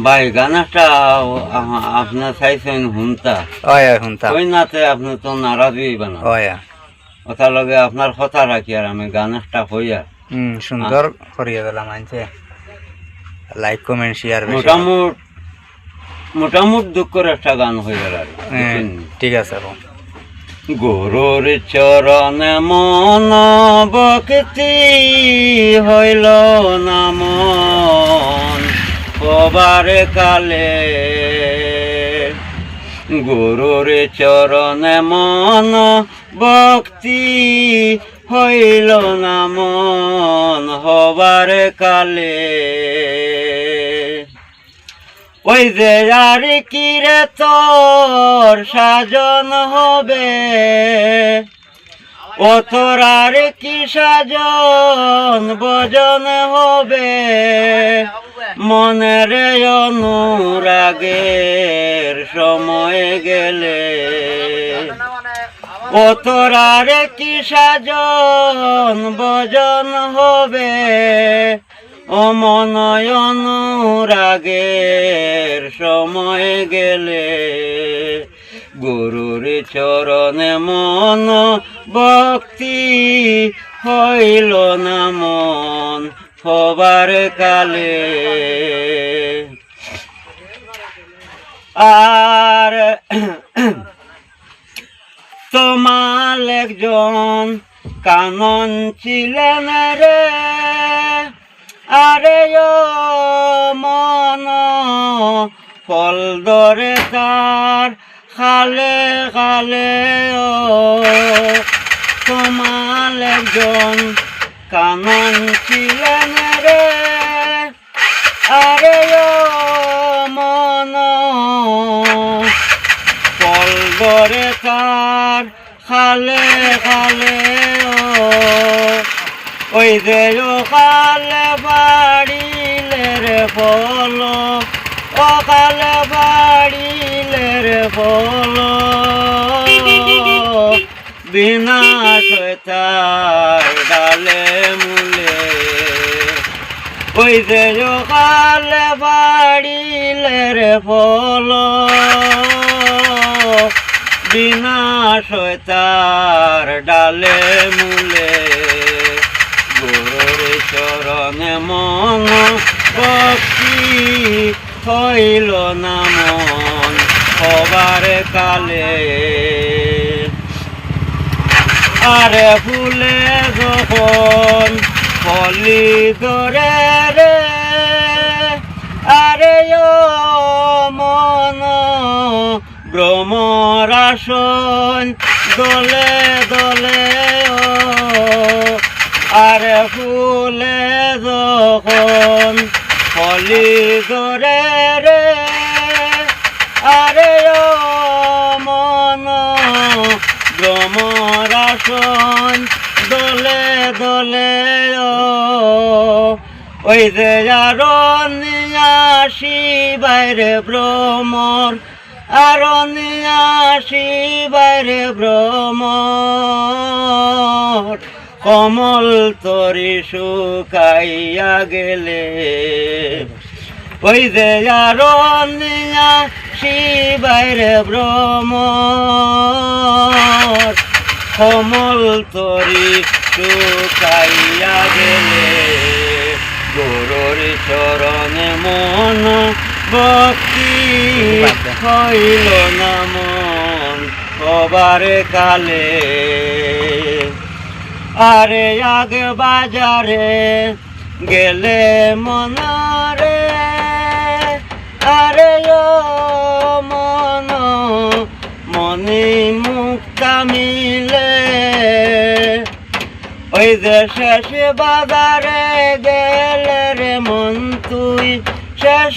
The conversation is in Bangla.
ভাই গানটা আপনার চাইছেন হুনতা ওই নাতে আপনি তো নারাজি বানা কথা লগে আপনার কথা রাখি আর আমি গানটা হইয়া সুন্দর করিয়া দিলাম আনছে লাইক কমেন্ট শেয়ার মোটামুট দুঃখের একটা গান হয়ে গেল আর ঠিক আছে গুরুর চরণে মন ভক্তি হইল না মন হবার কালে গুরুর চরণে মন ভক্তি হইল না মন হবার কালে ওই যে আর কি রে তোর সাজন হবে ও তোর আর কি সাজন ভজন হবে মনের অনুরাগের সময় গেলে ও তোর আর কি সাজন ভজন হবে ও মনয় অনুরাগের সময় গেলে গুরুর চরণে মন ভক্তি হইল না মন হবার কালে আর তোমার একজন কানন ছিলেন রে আরে মন ফল ধরে তার খালে খালে তোমার একজন কানন ছিলেন রে আরে মন ফল ধরে তার খালে খালে ওই যে কালে বাড়িলে রে ফল ও কালে বাড়িলে রে ফল বিনাশ তার ডালে মূলে ওই যে কালে বাড়িলে রে ফল বিনাশ তার ডালে মূলে গুরুর চরণে মন ভক্তি হইল না মন হবার কালে আরে ফুলে যখন ফলি ধরে রে আরে মন ভ্রমর আসন দলে দলে আরে ফুলে যখন ফলি ধরে রে আরে মন ভ্রমর আসন দলে দলে ওই যে আরণিয়াসি বাইরে ভ্রমর আরণিয়াসি বাইরে ভ্রমর কমল তরি শুকাইয়া গেলে ওই যে আরণিয়াসি বাইরে ভ্রমর কমল তরি শুকাইয়া গেলে গুরুর চরণে মন ভক্তি হইল না মন হবার কালে আরে আগে বাজারে গেলে মনারে আরে মন মনি মুক্তা মিলে ওই যে শেষ বাজারে গেলে রে মন তুই শেষ